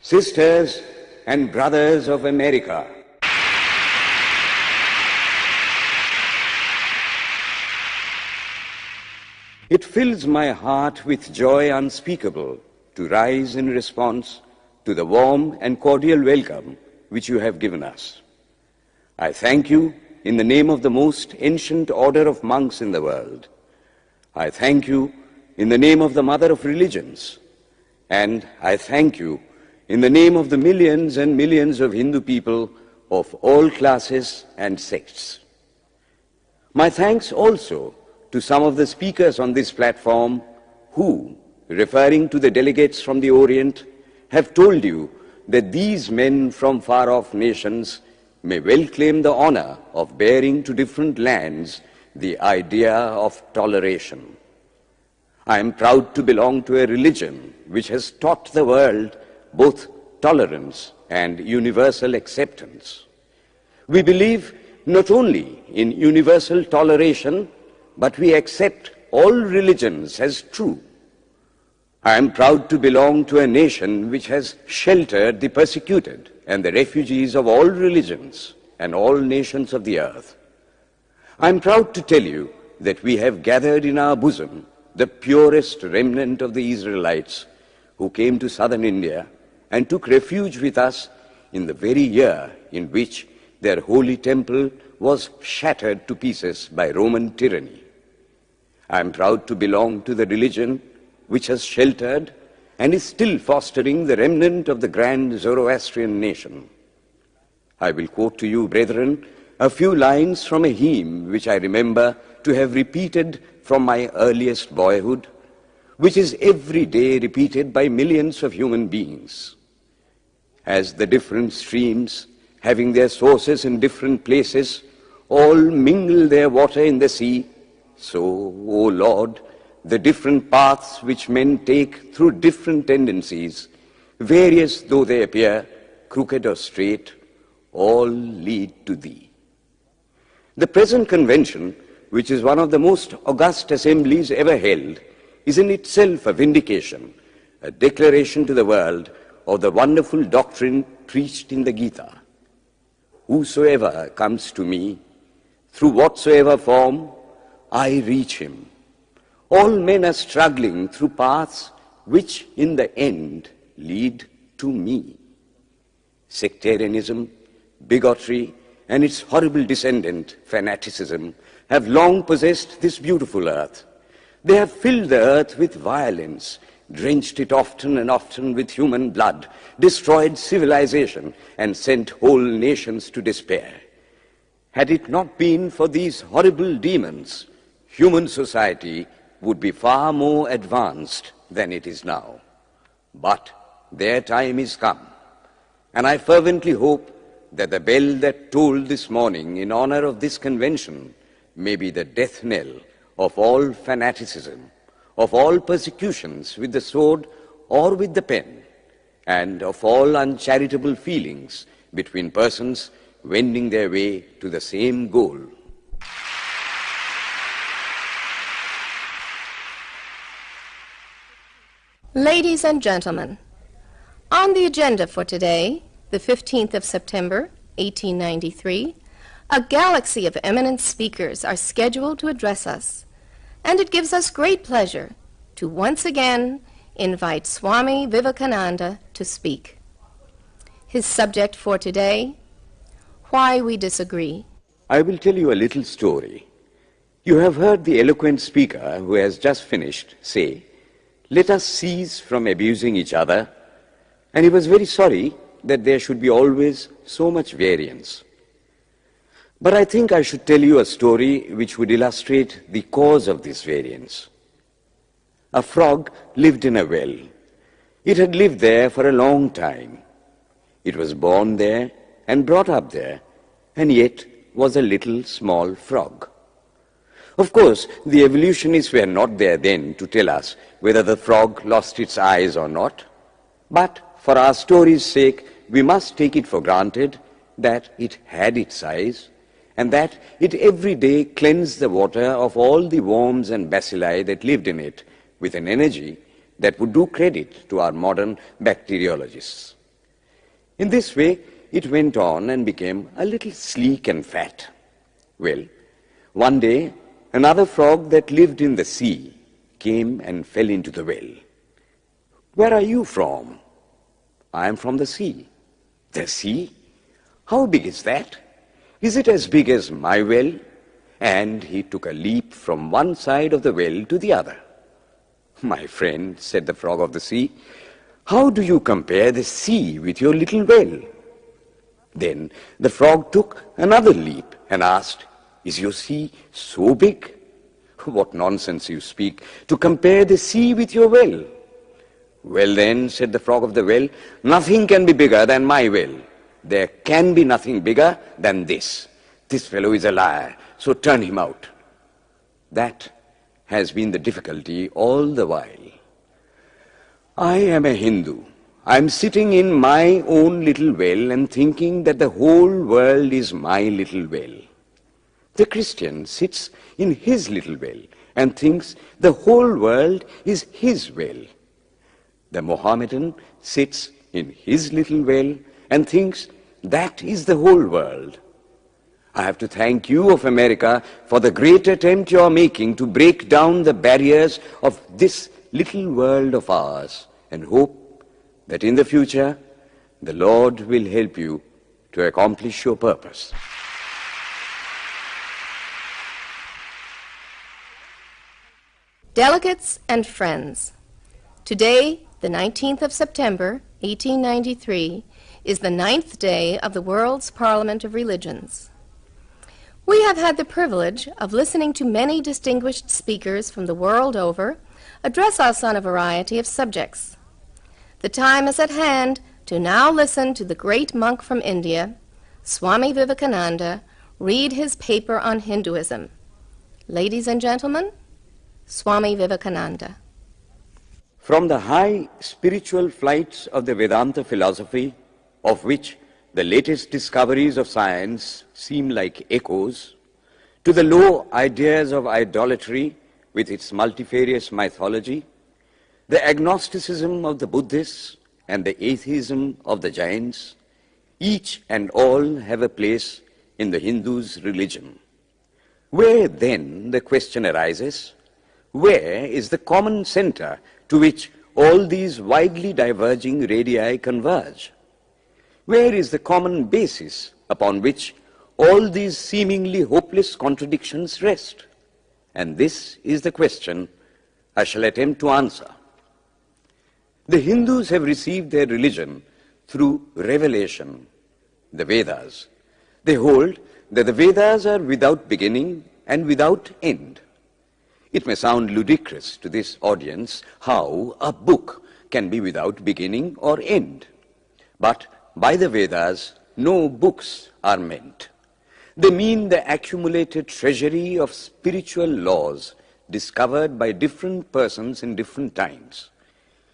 Sisters and brothers of America, it fills my heart with joy unspeakable to rise in response to the warm and cordial welcome which you have given us. I thank you in the name of the most ancient order of monks in the world. I thank you in the name of the mother of religions. And I thank you in the name of the millions and millions of Hindu people of all classes and sects. My thanks also to some of the speakers on this platform who, referring to the delegates from the Orient, have told you that these men from far-off nations may well claim the honor of bearing to different lands the idea of toleration. I am proud to belong to a religion which has taught the world both tolerance and universal acceptance. We believe not only in universal toleration, but we accept all religions as true. I am proud to belong to a nation which has sheltered the persecuted and the refugees of all religions and all nations of the earth. I am proud to tell you that we have gathered in our bosom the purest remnant of the Israelites who came to southern India and took refuge with us in the very year in which their holy temple was shattered to pieces by Roman tyranny. I am proud to belong to the religion which has sheltered and is still fostering the remnant of the grand Zoroastrian nation. I will quote to you, brethren, a few lines from a hymn which I remember to have repeated from my earliest boyhood, which is every day repeated by millions of human beings. As the different streams, having their sources in different places, all mingle their water in the sea, so, O Lord, the different paths which men take through different tendencies, various though they appear, crooked or straight, all lead to Thee. The present convention, which is one of the most august assemblies ever held, is in itself a vindication, a declaration to the world of the wonderful doctrine preached in the Gita. Whosoever comes to me, through whatsoever form, I reach him. All men are struggling through paths which in the end lead to me. Sectarianism, bigotry, and its horrible descendant, fanaticism, have long possessed this beautiful earth. They have filled the earth with violence, drenched it often and often with human blood, destroyed civilization, and sent whole nations to despair. Had it not been for these horrible demons, human society would be far more advanced than it is now. But their time is come, and I fervently hope that the bell that tolled this morning in honor of this convention may be the death knell of all fanaticism, of all persecutions with the sword or with the pen, and of all uncharitable feelings between persons wending their way to the same goal. Ladies and gentlemen, on the agenda for today, the 15th of September, 1893, a galaxy of eminent speakers are scheduled to address us, and it gives us great pleasure to once again invite Swami Vivekananda to speak. His subject for today, Why We Disagree. I will tell you a little story. You have heard the eloquent speaker who has just finished say, "Let us cease from abusing each other," and he was very sorry that there should be always so much variance. But I think I should tell you a story which would illustrate the cause of this variance. A frog lived in a well. It had lived there for a long time. It was born there and brought up there, and yet was a little small frog. Of course, the evolutionists were not there then to tell us whether the frog lost its eyes or not, but for our story's sake, we must take it for granted that it had its eyes, and that it every day cleansed the water of all the worms and bacilli that lived in it with an energy that would do credit to our modern bacteriologists. In this way, it went on and became a little sleek and fat. Well, one day, another frog that lived in the sea came and fell into the well. "Where are you from?" "I am from the sea." "The sea? How big is that? Is it as big as my well?" And he took a leap from one side of the well to the other. "My friend," said the frog of the sea, "how do you compare the sea with your little well?" Then the frog took another leap and asked, "Is your sea so big?" "What nonsense you speak, to compare the sea with your well." "Well then," said the frog of the well, "nothing can be bigger than my well. There can be nothing bigger than this. This fellow is a liar, so turn him out." That has been the difficulty all the while. I am a Hindu. I am sitting in my own little well and thinking that the whole world is my little well. The Christian sits in his little well and thinks the whole world is his well. The Mohammedan sits in his little well and thinks that is the whole world. I have to thank you of America for the great attempt you are making to break down the barriers of this little world of ours, and hope that in the future the Lord will help you to accomplish your purpose. Delegates and friends, today, the 19th of September, 1893, is the 9th day of the World's Parliament of Religions. We have had the privilege of listening to many distinguished speakers from the world over address us on a variety of subjects. The time is at hand to now listen to the great monk from India, Swami Vivekananda, read his paper on Hinduism. Ladies and gentlemen, Swami Vivekananda. From the high spiritual flights of the Vedanta philosophy, of which the latest discoveries of science seem like echoes, to the low ideas of idolatry with its multifarious mythology, the agnosticism of the Buddhists and the atheism of the Jains, each and all have a place in the Hindu's religion. Where then, the question arises, where is the common center to which all these widely diverging radii converge? Where is the common basis upon which all these seemingly hopeless contradictions rest? And this is the question I shall attempt to answer. The Hindus have received their religion through revelation, the Vedas. They hold that the Vedas are without beginning and without end. It may sound ludicrous to this audience how a book can be without beginning or end. But by the Vedas, no books are meant. They mean the accumulated treasury of spiritual laws discovered by different persons in different times.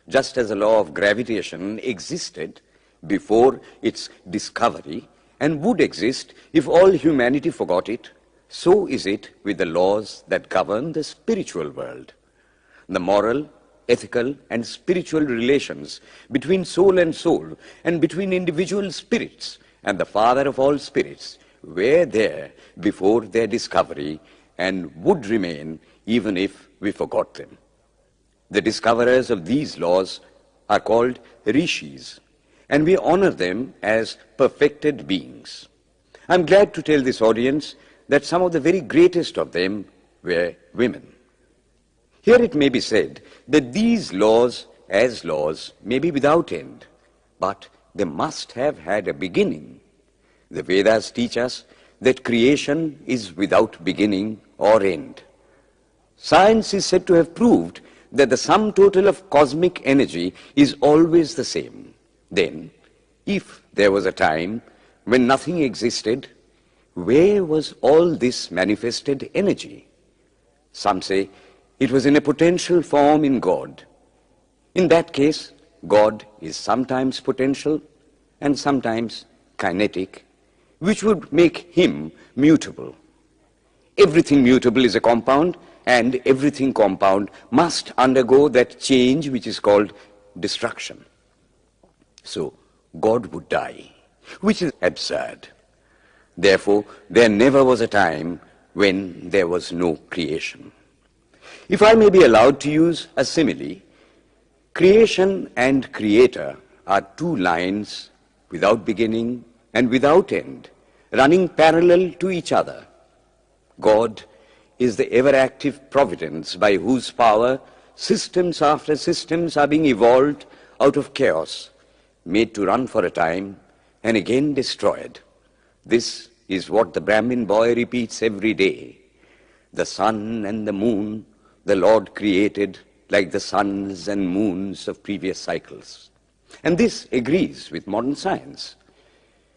Just as the law of gravitation existed before its discovery and would exist if all humanity forgot it, so is it with the laws that govern the spiritual world. The moral, ethical, and spiritual relations between soul and between individual spirits and the Father of all spirits were there before their discovery and would remain even if we forgot them. The discoverers of these laws are called rishis, and we honor them as perfected beings. I'm glad to tell this audience that some of the very greatest of them were women. Here it may be said that these laws, as laws, may be without end, but they must have had a beginning. The Vedas teach us that creation is without beginning or end. Science is said to have proved that the sum total of cosmic energy is always the same. Then, if there was a time when nothing existed, where was all this manifested energy? Some say it was in a potential form in God. In that case, God is sometimes potential and sometimes kinetic, which would make him mutable. Everything mutable is a compound, and everything compound must undergo that change which is called destruction. So, God would die, which is absurd. Therefore, there never was a time when there was no creation. If I may be allowed to use a simile, creation and creator are two lines without beginning and without end, running parallel to each other. God is the ever-active providence by whose power systems after systems are being evolved out of chaos, made to run for a time and again destroyed. This is what the Brahmin boy repeats every day. The sun and the moon the Lord created like the suns and moons of previous cycles. And this agrees with modern science.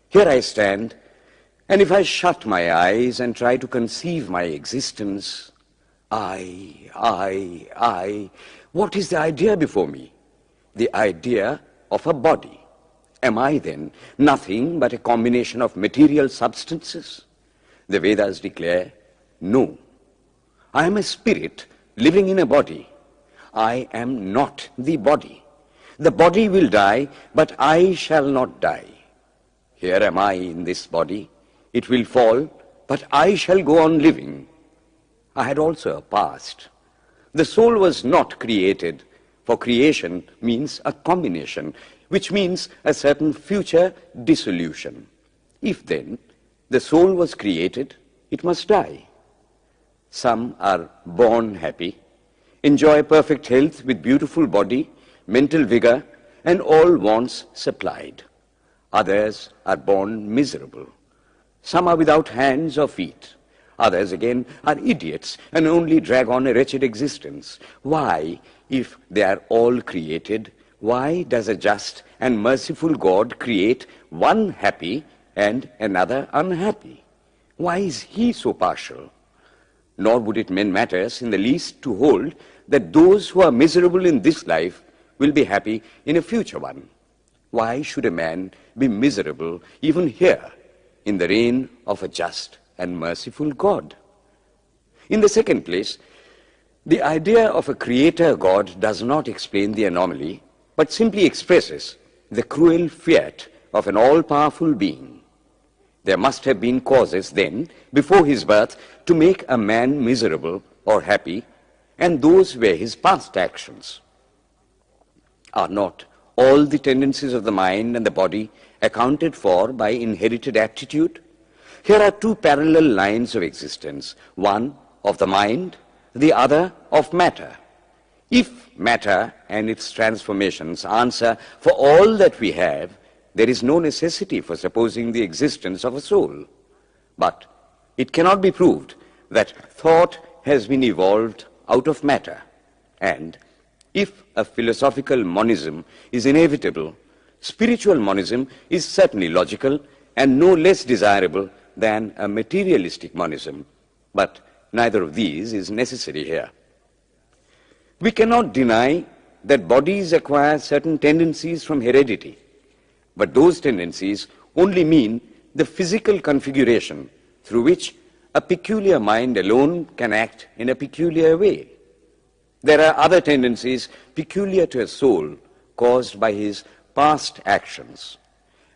Here I stand, and if I shut my eyes and try to conceive my existence, I, what is the idea before me? The idea of a body. Am I then nothing but a combination of material substances? The Vedas declare, no. I am a spirit living in a body. I am not the body. The body will die, but I shall not die. Here am I in this body. It will fall, but I shall go on living. I had also a past. The soul was not created, for creation means a combination, which means a certain future dissolution. If then the soul was created, it must die. Some are born happy, enjoy perfect health with beautiful body, mental vigor, and all wants supplied. Others are born miserable. Some are without hands or feet. Others again are idiots and only drag on a wretched existence. Why, if they are all created, why does a just and merciful God create one happy and another unhappy? Why is he so partial? Nor would it mend matters in the least to hold that those who are miserable in this life will be happy in a future one. Why should a man be miserable even here in the reign of a just and merciful God? In the second place, the idea of a creator God does not explain the anomaly, but simply expresses the cruel fiat of an all-powerful being. There must have been causes then, before his birth, to make a man miserable or happy, and those were his past actions. Are not all the tendencies of the mind and the body accounted for by inherited aptitude? Here are two parallel lines of existence, one of the mind, the other of matter. If matter and its transformations answer for all that we have, there is no necessity for supposing the existence of a soul. But it cannot be proved that thought has been evolved out of matter. And if a philosophical monism is inevitable, spiritual monism is certainly logical and no less desirable than a materialistic monism. But neither of these is necessary here. We cannot deny that bodies acquire certain tendencies from heredity, but those tendencies only mean the physical configuration through which a peculiar mind alone can act in a peculiar way. There are other tendencies peculiar to a soul caused by his past actions,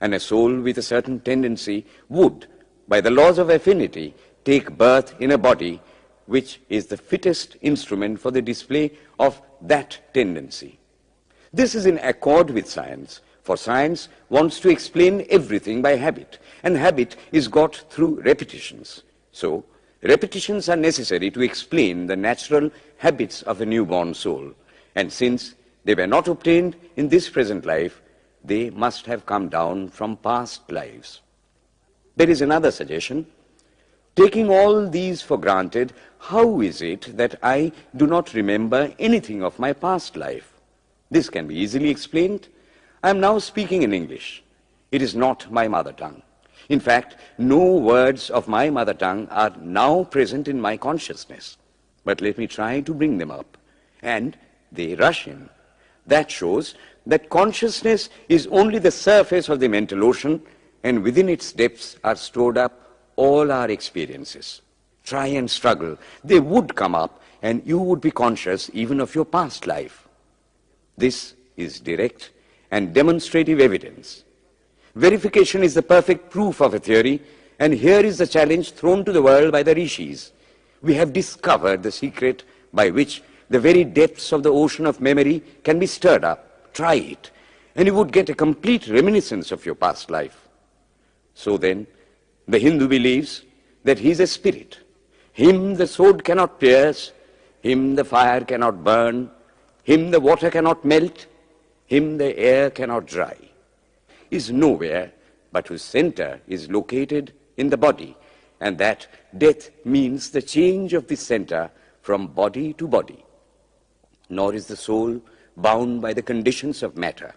and a soul with a certain tendency would, by the laws of affinity, take birth in a body which is the fittest instrument for the display of that tendency. This is in accord with science, for science wants to explain everything by habit, and habit is got through repetitions. So, repetitions are necessary to explain the natural habits of a newborn soul, and since they were not obtained in this present life, they must have come down from past lives. There is another suggestion. Taking all these for granted, how is it that I do not remember anything of my past life? This can be easily explained. I am now speaking in English. It is not my mother tongue. In fact, no words of my mother tongue are now present in my consciousness. But let me try to bring them up. And they rush in. That shows that consciousness is only the surface of the mental ocean, and within its depths are stored up all our experiences. Try and struggle. They would come up, and you would be conscious even of your past life. This is direct and demonstrative evidence. Verification is the perfect proof of a theory, and here is the challenge thrown to the world by the rishis. We have discovered the secret by which the very depths of the ocean of memory can be stirred up. Try it, and you would get a complete reminiscence of your past life. So then, the Hindu believes that he is a spirit. Him the sword cannot pierce, him the fire cannot burn, him the water cannot melt, him the air cannot dry. Is nowhere but whose center is located in the body, and that death means the change of this center from body to body. Nor is the soul bound by the conditions of matter.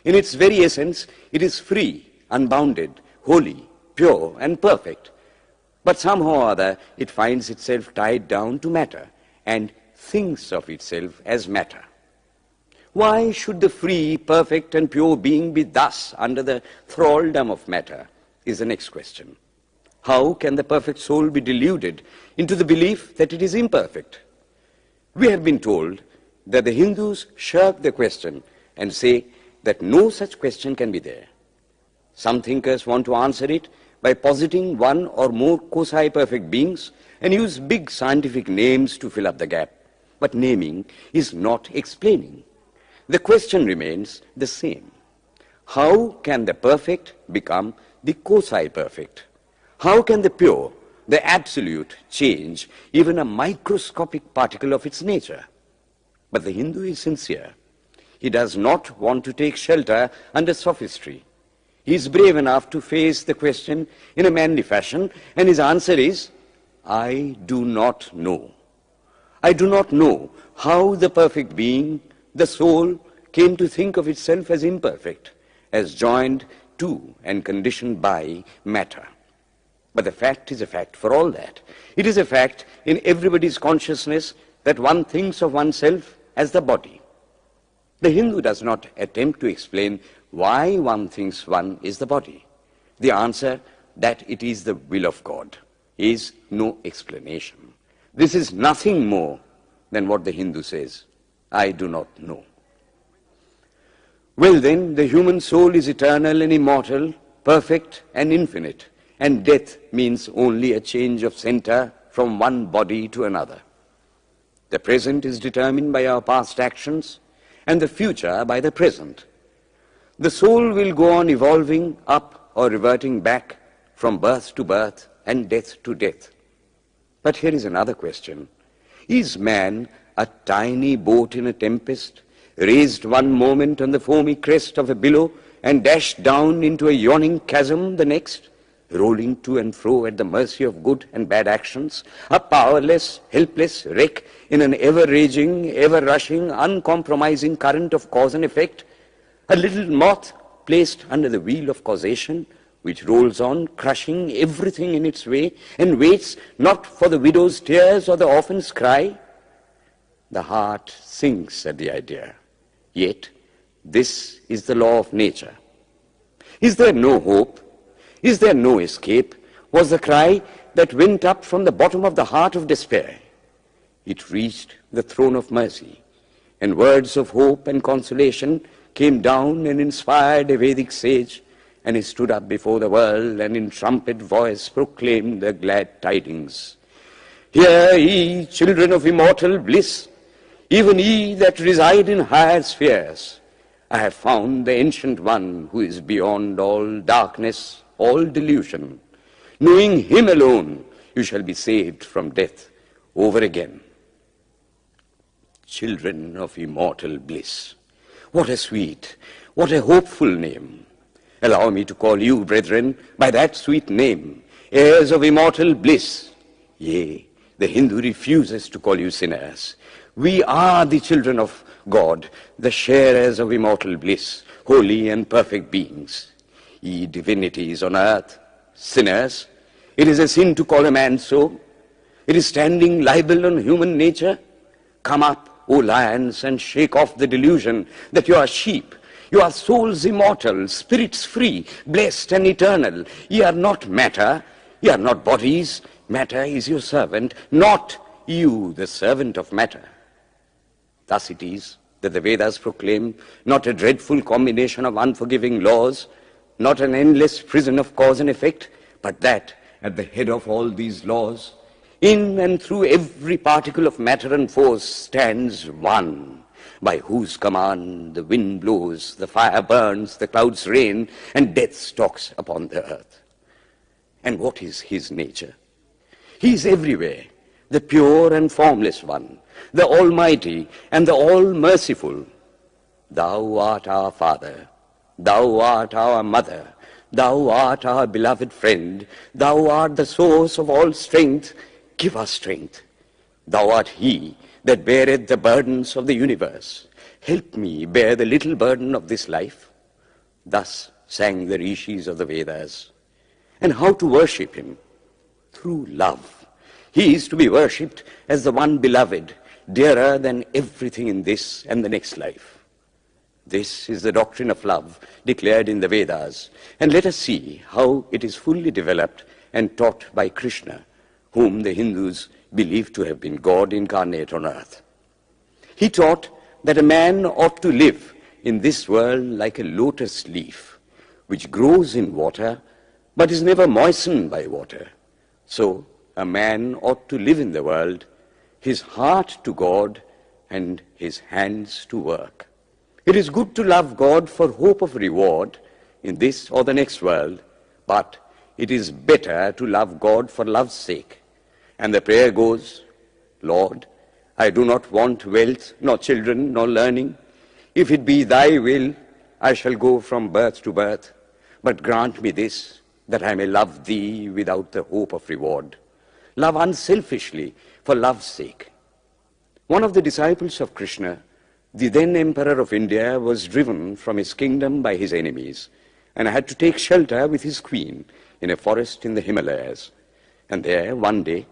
In its very essence, it is free, unbounded, holy, pure, and perfect. But somehow or other, it finds itself tied down to matter and thinks of itself as matter. Why should the free, perfect, and pure being be thus under the thraldom of matter, is the next question. How can the perfect soul be deluded into the belief that it is imperfect? We have been told that the Hindus shirk the question and say that no such question can be there. Some thinkers want to answer it by positing one or more quasi-perfect beings and use big scientific names to fill up the gap. But naming is not explaining. The question remains the same. How can the perfect become the quasi-perfect? How can the pure, the absolute, change even a microscopic particle of its nature? But the Hindu is sincere. He does not want to take shelter under sophistry. He is brave enough to face the question in a manly fashion, and his answer is, I do not know. I do not know how the perfect being, the soul, came to think of itself as imperfect, as joined to and conditioned by matter. But the fact is a fact for all that. It is a fact in everybody's consciousness that one thinks of oneself as the body. The Hindu does not attempt to explain why one thinks one is the body. The answer, that it is the will of God, is no explanation. This is nothing more than what the Hindu says, I do not know. Well then, the human soul is eternal and immortal, perfect and infinite, and death means only a change of center from one body to another. The present is determined by our past actions, and the future by the present. The soul will go on evolving up or reverting back from birth to birth and death to death. But here is another question. Is man a tiny boat in a tempest, raised one moment on the foamy crest of a billow and dashed down into a yawning chasm the next, rolling to and fro at the mercy of good and bad actions, a powerless, helpless wreck in an ever-raging, ever-rushing, uncompromising current of cause and effect, a little moth placed under the wheel of causation, which rolls on, crushing everything in its way, and waits not for the widow's tears or the orphan's cry? The heart sinks at the idea. Yet, this is the law of nature. Is there no hope? Is there no escape? Was the cry that went up from the bottom of the heart of despair. It reached the throne of mercy, and words of hope and consolation came down and inspired a Vedic sage, and he stood up before the world and in trumpet voice proclaimed the glad tidings. Hear ye, children of immortal bliss, even ye that reside in higher spheres. I have found the ancient one who is beyond all darkness, all delusion. Knowing him alone, you shall be saved from death over again. Children of immortal bliss. What a sweet, what a hopeful name. Allow me to call you, brethren, by that sweet name, heirs of immortal bliss. Yea, the Hindu refuses to call you sinners. We are the children of God, the sharers of immortal bliss, holy and perfect beings. Ye divinities on earth, sinners, it is a sin to call a man so. It is standing libel on human nature. Come up, O lions, and shake off the delusion that you are sheep. You are souls immortal, spirits free, blessed and eternal. Ye are not matter, ye are not bodies. Matter is your servant, not you the servant of matter. Thus it is that the Vedas proclaim not a dreadful combination of unforgiving laws, not an endless prison of cause and effect, but that at the head of all these laws, in and through every particle of matter and force stands one, by whose command the wind blows, the fire burns, the clouds rain, and death stalks upon the earth. And what is his nature? He is everywhere, the pure and formless one, the Almighty and the All-Merciful. Thou art our Father, thou art our Mother, thou art our beloved friend, thou art the source of all strength, give us strength. Thou art he that beareth the burdens of the universe. Help me bear the little burden of this life. Thus sang the rishis of the Vedas. And how to worship him? Through love. He is to be worshipped as the one beloved, dearer than everything in this and the next life. This is the doctrine of love declared in the Vedas, and let us see how it is fully developed and taught by Krishna, whom the Hindus believe to have been God incarnate on earth. He taught that a man ought to live in this world like a lotus leaf, which grows in water but is never moistened by water. So a man ought to live in the world, his heart to God and his hands to work. It is good to love God for hope of reward in this or the next world, but it is better to love God for love's sake. And the prayer goes, Lord, I do not want wealth, nor children, nor learning. If it be thy will, I shall go from birth to birth. But grant me this, that I may love thee without the hope of reward. Love unselfishly for love's sake. One of the disciples of Krishna, the then Emperor of India, was driven from his kingdom by his enemies and had to take shelter with his queen in a forest in the Himalayas. And there, one day,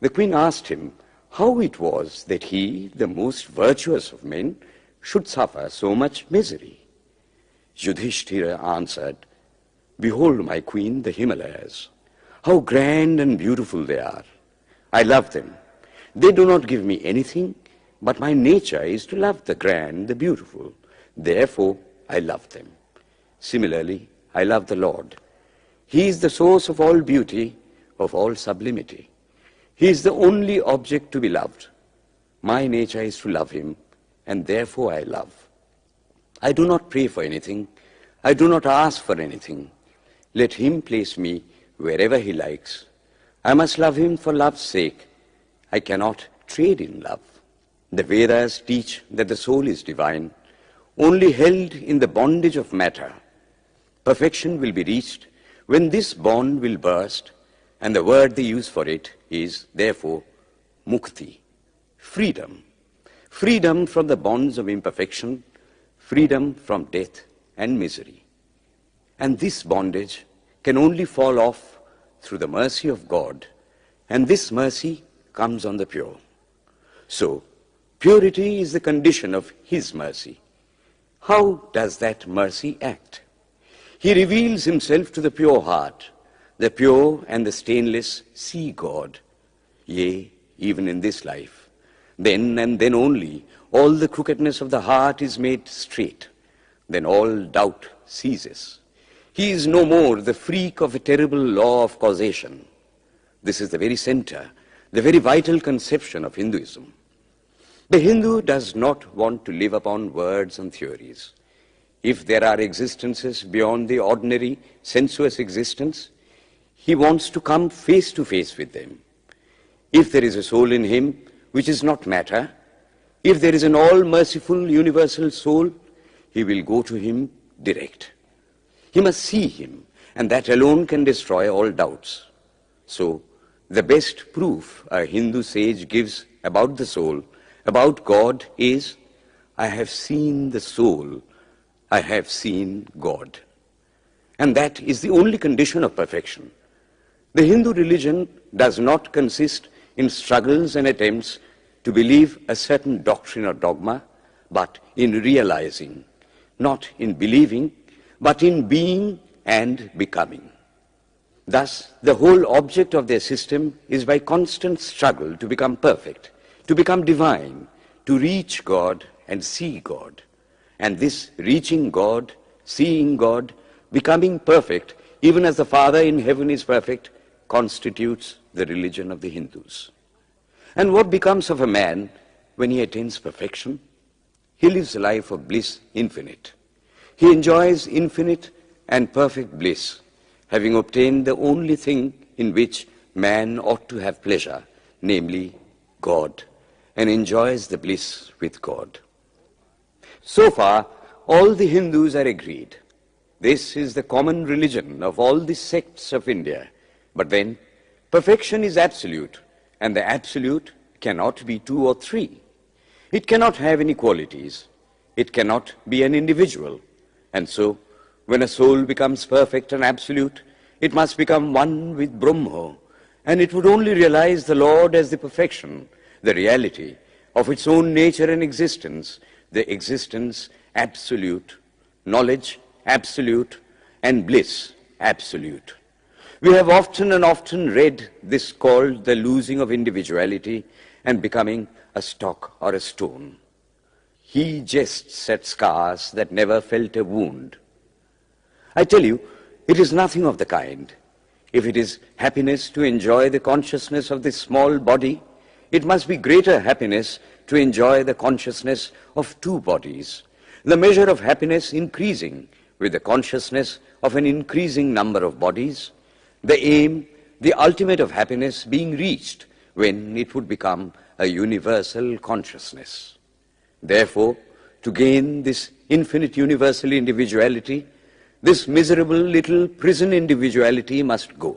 the queen asked him how it was that he, the most virtuous of men, should suffer so much misery. Yudhishthira answered, Behold, my queen, the Himalayas. How grand and beautiful they are. I love them. They do not give me anything, but my nature is to love the grand, the beautiful. Therefore, I love them. Similarly, I love the Lord. He is the source of all beauty, of all sublimity. He is the only object to be loved. My nature is to love him, and therefore I love. I do not pray for anything. I do not ask for anything. Let him place me wherever he likes. I must love him for love's sake. I cannot trade in love. The Vedas teach that the soul is divine, only held in the bondage of matter. Perfection will be reached when this bond will burst, and the word they use for it is, therefore, mukti, freedom. Freedom from the bonds of imperfection, freedom from death and misery. And this bondage can only fall off through the mercy of God, and this mercy comes on the pure. So, purity is the condition of his mercy. How does that mercy act? He reveals himself to the pure heart. The pure and the stainless see God. Yea, even in this life. Then and then only, all the crookedness of the heart is made straight. Then all doubt ceases. He is no more the freak of a terrible law of causation. This is the very center, the very vital conception of Hinduism. The Hindu does not want to live upon words and theories. If there are existences beyond the ordinary sensuous existence, he wants to come face to face with them. If there is a soul in him which is not matter, if there is an all-merciful universal soul, he will go to him direct. He must see him, and that alone can destroy all doubts. So, the best proof a Hindu sage gives about the soul, about God, is, I have seen the soul, I have seen God. And that is the only condition of perfection. The Hindu religion does not consist in struggles and attempts to believe a certain doctrine or dogma, but in realizing, not in believing, but in being and becoming. Thus, the whole object of their system is by constant struggle to become perfect, to become divine, to reach God and see God. And this reaching God, seeing God, becoming perfect, even as the Father in heaven is perfect, constitutes the religion of the Hindus. And what becomes of a man when he attains perfection? He lives a life of bliss infinite. He enjoys infinite and perfect bliss, having obtained the only thing in which man ought to have pleasure, namely God, and enjoys the bliss with God. So far, all the Hindus are agreed. This is the common religion of all the sects of India. But then, perfection is absolute, and the absolute cannot be two or three. It cannot have any qualities. It cannot be an individual. And so, when a soul becomes perfect and absolute, it must become one with Brahma, and it would only realize the Lord as the perfection, the reality of its own nature and existence, the existence absolute, knowledge absolute, and bliss absolute. We have often and often read this called the losing of individuality and becoming a stock or a stone. He jests at scars that never felt a wound. I tell you, it is nothing of the kind. If it is happiness to enjoy the consciousness of this small body, it must be greater happiness to enjoy the consciousness of two bodies, the measure of happiness increasing with the consciousness of an increasing number of bodies, the aim, the ultimate of happiness being reached when it would become a universal consciousness. Therefore, to gain this infinite universal individuality, this miserable little prison individuality must go.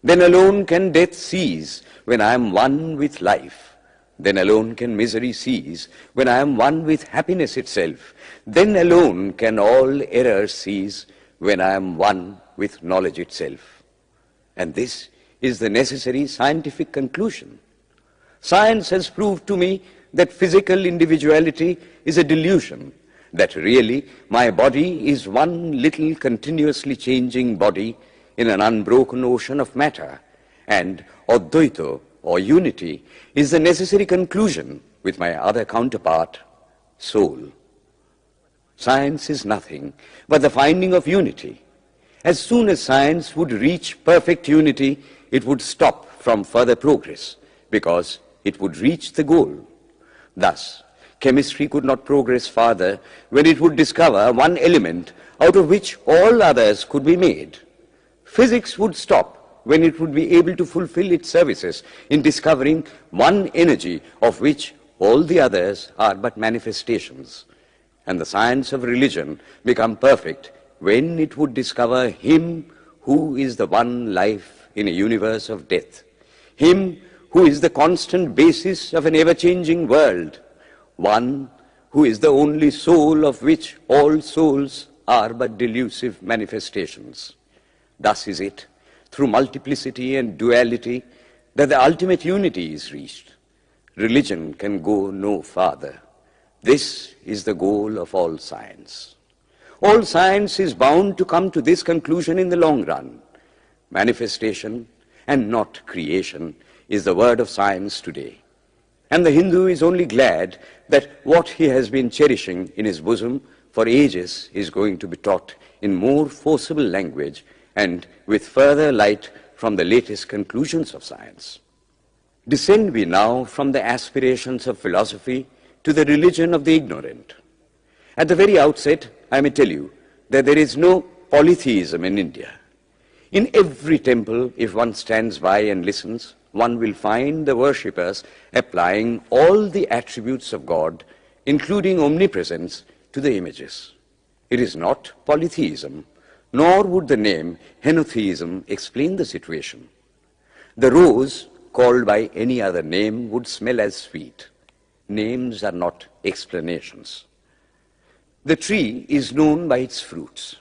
Then alone can death cease when I am one with life. Then alone can misery cease when I am one with happiness itself. Then alone can all error cease when I am one with knowledge itself. And this is the necessary scientific conclusion. Science has proved to me that physical individuality is a delusion, that really my body is one little continuously changing body in an unbroken ocean of matter, and Advaita, or unity, is the necessary conclusion with my other counterpart, soul. Science is nothing but the finding of unity. As soon as science would reach perfect unity, it would stop from further progress, because it would reach the goal. Thus, chemistry could not progress farther when it would discover one element out of which all others could be made. Physics would stop when it would be able to fulfill its services in discovering one energy of which all the others are but manifestations. And the science of religion become perfect when it would discover Him who is the one life in a universe of death, Him who is the constant basis of an ever-changing world, one who is the only soul of which all souls are but delusive manifestations. Thus is it, through multiplicity and duality, that the ultimate unity is reached. Religion can go no farther. This is the goal of all science. All science is bound to come to this conclusion in the long run. Manifestation and not creation is the word of science today. And the Hindu is only glad that what he has been cherishing in his bosom for ages is going to be taught in more forcible language and with further light from the latest conclusions of science. Descend we now from the aspirations of philosophy to the religion of the ignorant. At the very outset, I may tell you that there is no polytheism in India. In every temple, if one stands by and listens, one will find the worshippers applying all the attributes of God, including omnipresence, to the images. It is not polytheism, nor would the name henotheism explain the situation. The rose, called by any other name, would smell as sweet. Names are not explanations. The tree is known by its fruits.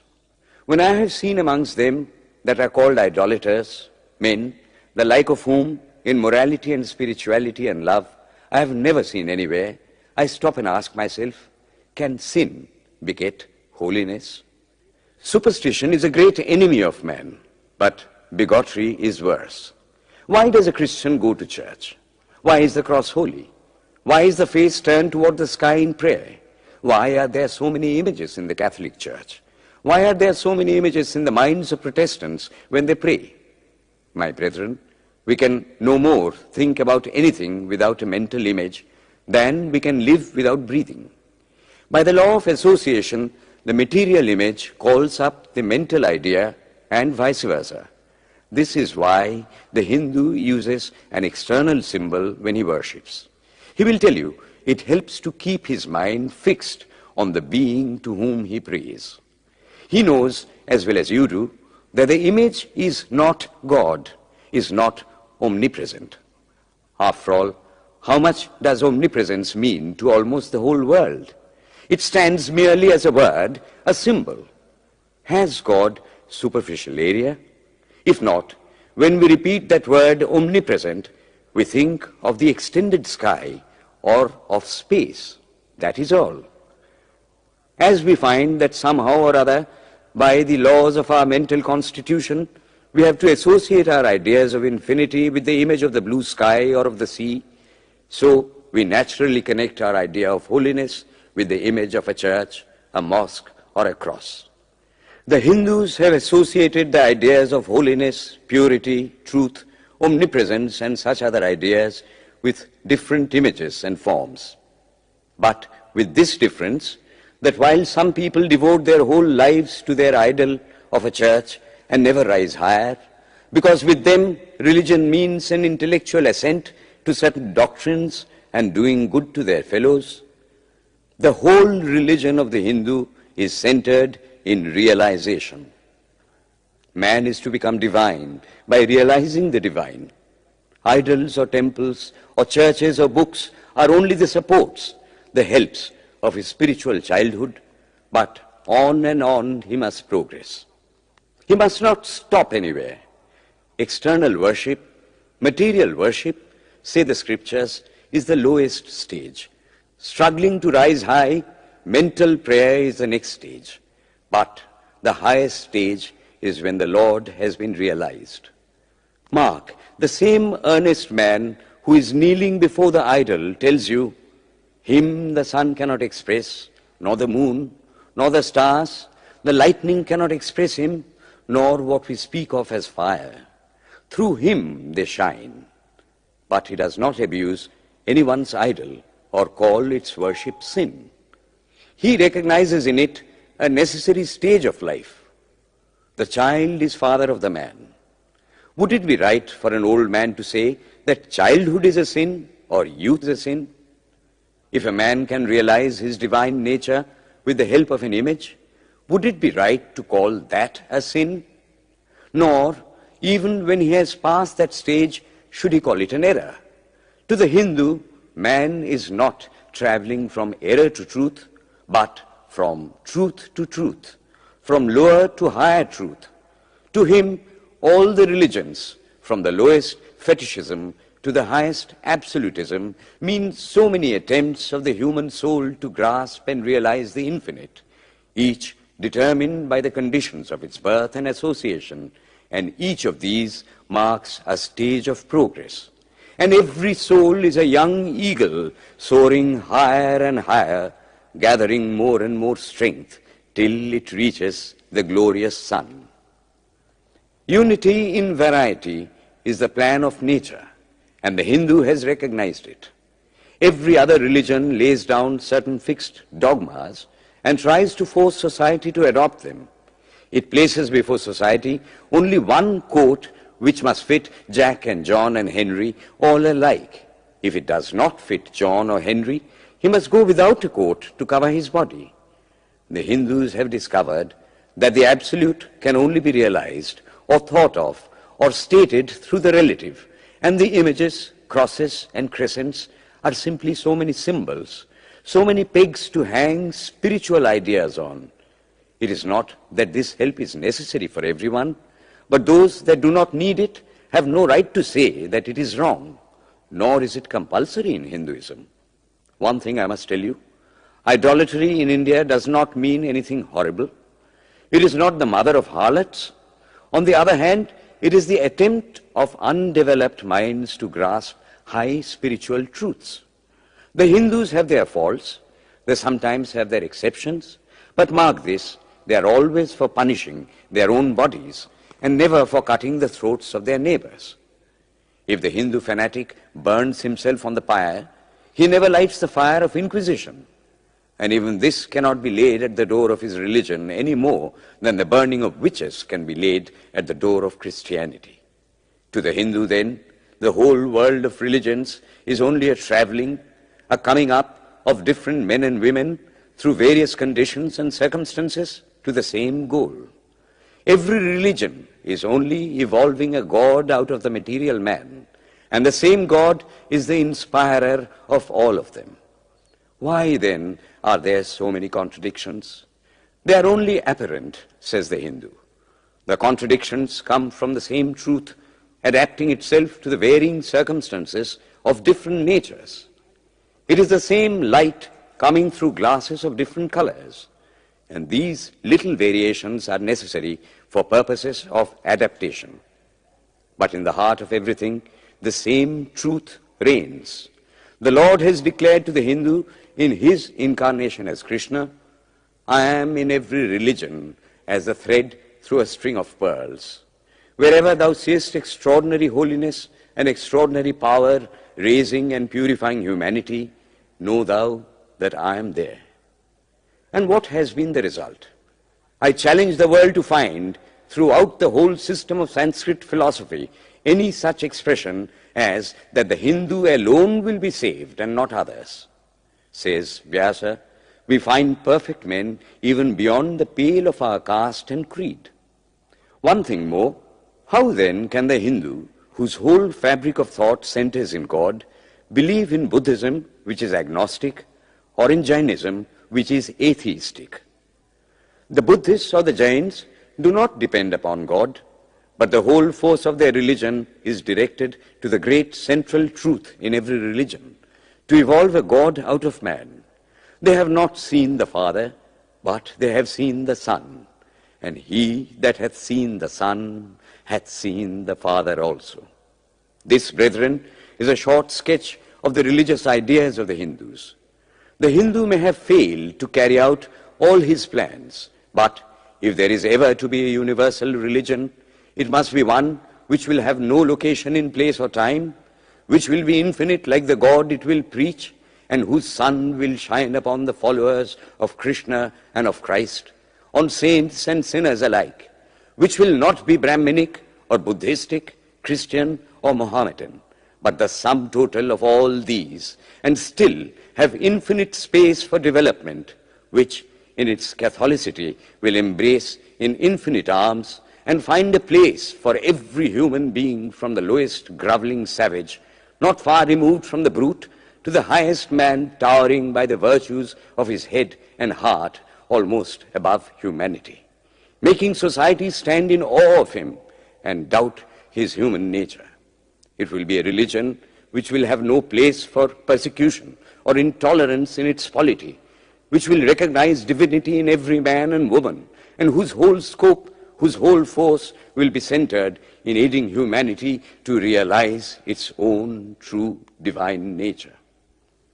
When I have seen amongst them that are called idolaters, men, the like of whom in morality and spirituality and love I have never seen anywhere, I stop and ask myself, can sin beget holiness? Superstition is a great enemy of man, but bigotry is worse. Why does a Christian go to church? Why is the cross holy? Why is the face turned toward the sky in prayer? Why are there so many images in the Catholic Church? Why are there so many images in the minds of Protestants when they pray? My brethren, we can no more think about anything without a mental image than we can live without breathing. By the law of association, the material image calls up the mental idea and vice versa. This is why the Hindu uses an external symbol when he worships. He will tell you it helps to keep his mind fixed on the being to whom he prays. He knows, as well as you do, that the image is not God, is not omnipresent. After all, how much does omnipresence mean to almost the whole world? It stands merely as a word, a symbol. Has God superficial area? If not, when we repeat that word omnipresent, we think of the extended sky or of space. That is all. As we find that somehow or other, by the laws of our mental constitution, we have to associate our ideas of infinity with the image of the blue sky or of the sea, so we naturally connect our idea of holiness with the image of a church, a mosque, or a cross. The Hindus have associated the ideas of holiness, purity, truth, omnipresence, and such other ideas with different images and forms. But with this difference, that while some people devote their whole lives to their idol of a church and never rise higher, because with them religion means an intellectual assent to certain doctrines and doing good to their fellows, the whole religion of the Hindu is centered in realization. Man is to become divine by realizing the divine. Idols or temples or churches or books are only the supports, the helps of his spiritual childhood, but on and on he must progress. He must not stop anywhere. External worship, material worship, say the scriptures, is the lowest stage. Struggling to rise high, mental prayer is the next stage. But the highest stage is when the Lord has been realized. Mark, the same earnest man who is kneeling before the idol tells you, him the sun cannot express, nor the moon, nor the stars, the lightning cannot express him, nor what we speak of as fire. Through him they shine. But he does not abuse anyone's idol or call its worship sin. He recognizes in it a necessary stage of life. The child is father of the man. Would it be right for an old man to say that childhood is a sin or youth is a sin? If a man can realize his divine nature with the help of an image, would it be right to call that a sin? Nor, even when he has passed that stage, should he call it an error. To the Hindu, man is not traveling from error to truth, but from truth to truth, from lower to higher truth. To him, all the religions, from the lowest fetishism to the highest absolutism, mean so many attempts of the human soul to grasp and realize the infinite, each determined by the conditions of its birth and association, and each of these marks a stage of progress. And every soul is a young eagle soaring higher and higher, gathering more and more strength till it reaches the glorious sun. Unity in variety is the plan of nature, and the Hindu has recognized it. Every other religion lays down certain fixed dogmas and tries to force society to adopt them. It places before society only one coat which must fit Jack and John and Henry all alike. If it does not fit John or Henry, he must go without a coat to cover his body. The Hindus have discovered that the absolute can only be realized or thought of or stated through the relative, and the images, crosses and crescents are simply so many symbols, so many pegs to hang spiritual ideas on. It is not that this help is necessary for everyone, but those that do not need it have no right to say that it is wrong, nor is it compulsory in Hinduism. One thing I must tell you, idolatry in India does not mean anything horrible. It is not the mother of harlots. On the other hand, it is the attempt of undeveloped minds to grasp high spiritual truths. The Hindus have their faults, they sometimes have their exceptions, but mark this, they are always for punishing their own bodies and never for cutting the throats of their neighbors. If the Hindu fanatic burns himself on the pyre, he never lights the fire of inquisition. And even this cannot be laid at the door of his religion any more than the burning of witches can be laid at the door of Christianity. To the Hindu, then, the whole world of religions is only a traveling, a coming up of different men and women through various conditions and circumstances to the same goal. Every religion is only evolving a God out of the material man, and the same God is the inspirer of all of them. Why then are there so many contradictions? They are only apparent, says the Hindu. The contradictions come from the same truth adapting itself to the varying circumstances of different natures. It is the same light coming through glasses of different colors, and these little variations are necessary for purposes of adaptation. But in the heart of everything, the same truth reigns. The Lord has declared to the Hindu in his incarnation as Krishna, I am in every religion as a thread through a string of pearls. Wherever thou seest extraordinary holiness and extraordinary power raising and purifying humanity, know thou that I am there. And what has been the result? I challenge the world to find throughout the whole system of Sanskrit philosophy any such expression as that the Hindu alone will be saved and not others. Says Vyasa, we find perfect men even beyond the pale of our caste and creed. One thing more, how then can the Hindu, whose whole fabric of thought centers in God, believe in Buddhism, which is agnostic, or in Jainism, which is atheistic? The Buddhists or the Jains do not depend upon God, but the whole force of their religion is directed to the great central truth in every religion, to evolve a God out of man. They have not seen the Father, but they have seen the Son. And he that hath seen the Son hath seen the Father also. This, brethren, is a short sketch of the religious ideas of the Hindus. The Hindu may have failed to carry out all his plans, but if there is ever to be a universal religion, it must be one which will have no location in place or time, which will be infinite like the God it will preach, and whose sun will shine upon the followers of Krishna and of Christ, on saints and sinners alike, which will not be Brahminic or Buddhistic, Christian or Mohammedan, but the sum total of all these, and still have infinite space for development, which in its Catholicity will embrace in infinite arms and find a place for every human being from the lowest groveling savage, not far removed from the brute, to the highest man towering by the virtues of his head and heart almost above humanity, making society stand in awe of him and doubt his human nature. It will be a religion which will have no place for persecution or intolerance in its polity, which will recognize divinity in every man and woman, and whose whole scope, whose whole force will be centered in aiding humanity to realize its own true divine nature.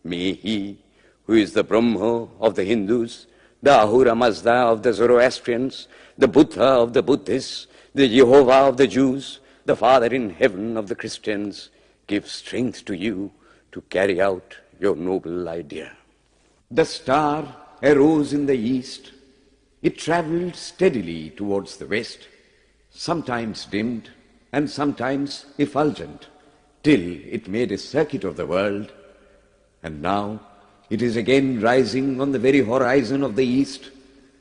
May he, who is the Brahma of the Hindus, the Ahura Mazda of the Zoroastrians, the Buddha of the Buddhists, the Jehovah of the Jews, the Father in heaven of the Christians, give strength to you to carry out your noble idea. The star arose in the east. It traveled steadily towards the west, sometimes dimmed and sometimes effulgent, till it made a circuit of the world. And now it is again rising on the very horizon of the east,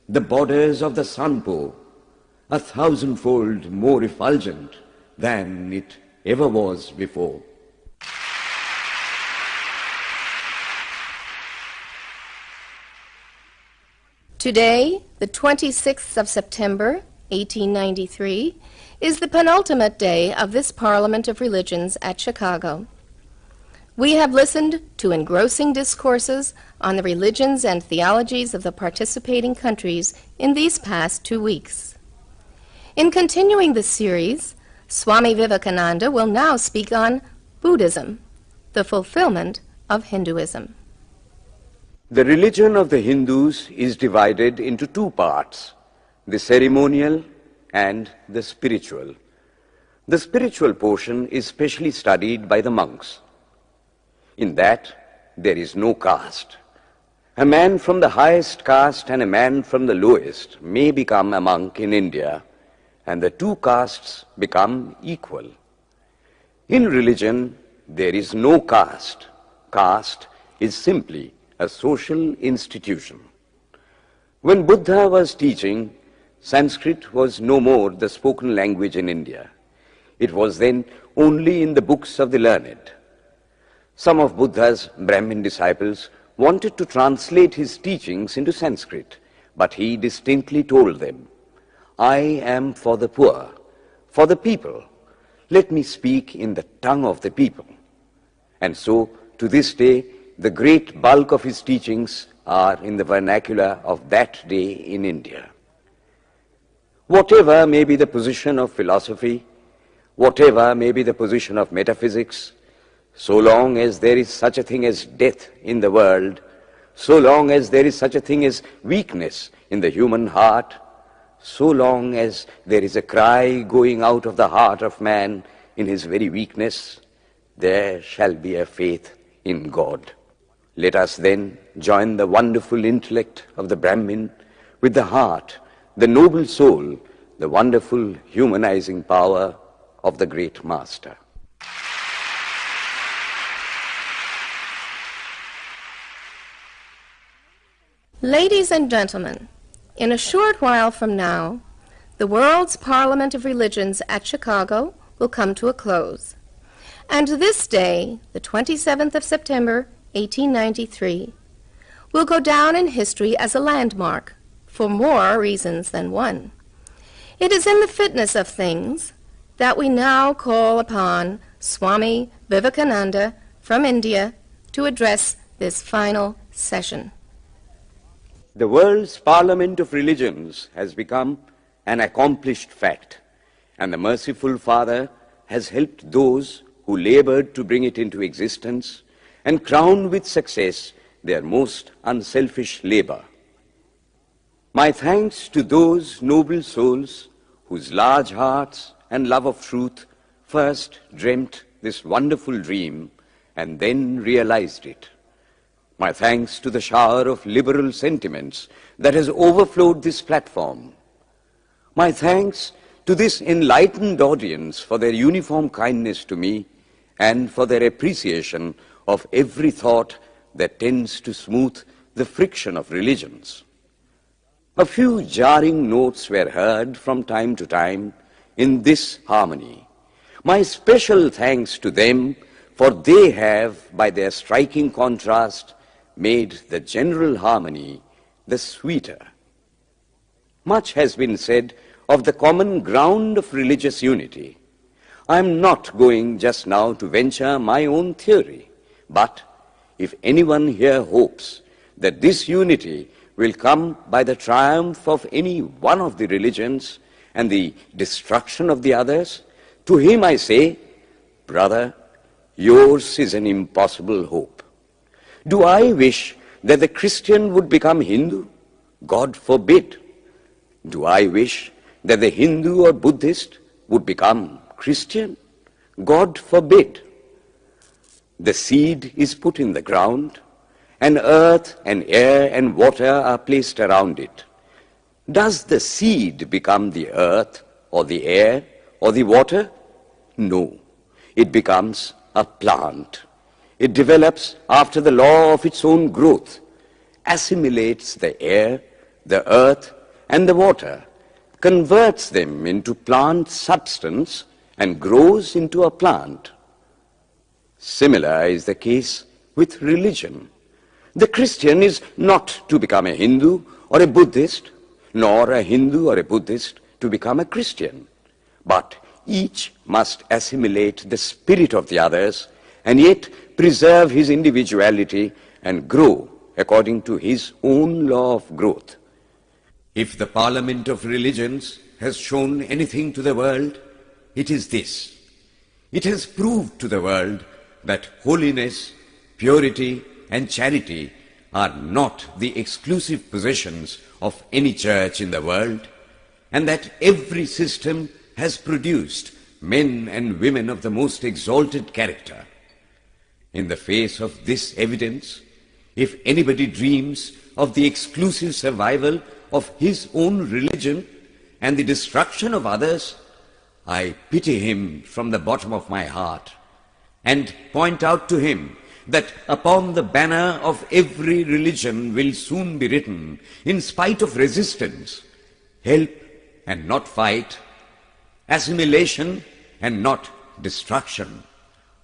the borders of the sun pole, 1,000-fold more effulgent than it ever was before. Today, the 26th of September, 1893, is the penultimate day of this Parliament of Religions at Chicago. We have listened to engrossing discourses on the religions and theologies of the participating countries in these past 2 weeks. In continuing this series, Swami Vivekananda will now speak on Buddhism, the fulfillment of Hinduism. The religion of the Hindus is divided into two parts, the ceremonial and the spiritual. The spiritual portion is specially studied by the monks. In that, there is no caste. A man from the highest caste and a man from the lowest may become a monk in India, and the two castes become equal. In religion, there is no caste. Caste is simply a social institution. When Buddha was teaching, Sanskrit was no more the spoken language in India. It was then only in the books of the learned. Some of Buddha's Brahmin disciples wanted to translate his teachings into Sanskrit, but he distinctly told them, "I am for the poor, for the people. Let me speak in the tongue of the people." And so, to this day, the great bulk of his teachings are in the vernacular of that day in India. Whatever may be the position of philosophy, whatever may be the position of metaphysics, so long as there is such a thing as death in the world, so long as there is such a thing as weakness in the human heart, so long as there is a cry going out of the heart of man in his very weakness, there shall be a faith in God. Let us then join the wonderful intellect of the Brahmin with the heart, the noble soul, the wonderful humanizing power of the great Master. Ladies and gentlemen, in a short while from now, the World's Parliament of Religions at Chicago will come to a close. And this day, the 27th of September, 1893, will go down in history as a landmark for more reasons than one. It is in the fitness of things that we now call upon Swami Vivekananda from India to address this final session. The world's Parliament of Religions has become an accomplished fact, and the merciful Father has helped those who labored to bring it into existence and crown with success their most unselfish labor. My thanks to those noble souls whose large hearts and love of truth first dreamt this wonderful dream and then realized it. My thanks to the shower of liberal sentiments that has overflowed this platform. My thanks to this enlightened audience for their uniform kindness to me and for their appreciation of every thought that tends to smooth the friction of religions. A few jarring notes were heard from time to time in this harmony. My special thanks to them, for they have, by their striking contrast, made the general harmony the sweeter. Much has been said of the common ground of religious unity. I am not going just now to venture my own theory, but if anyone here hopes that this unity will come by the triumph of any one of the religions and the destruction of the others, to him I say, brother, yours is an impossible hope. Do I wish that the Christian would become Hindu? God forbid. Do I wish that the Hindu or Buddhist would become Christian? God forbid. The seed is put in the ground, and earth and air and water are placed around it. Does the seed become the earth or the air or the water? No. It becomes a plant. It develops after the law of its own growth, assimilates the air, the earth, and the water, converts them into plant substance, and grows into a plant. Similar is the case with religion. The Christian is not to become a Hindu or a Buddhist, nor a Hindu or a Buddhist to become a Christian, but each must assimilate the spirit of the others and yet preserve his individuality and grow according to his own law of growth. If the Parliament of Religions has shown anything to the world, it is this. It has proved to the world that holiness, purity, and charity are not the exclusive possessions of any church in the world, and that every system has produced men and women of the most exalted character. In the face of this evidence, if anybody dreams of the exclusive survival of his own religion and the destruction of others, I pity him from the bottom of my heart and point out to him that upon the banner of every religion will soon be written, in spite of resistance, help and not fight, assimilation and not destruction,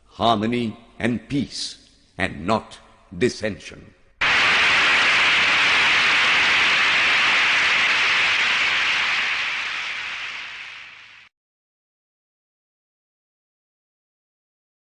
harmony and peace and not dissension.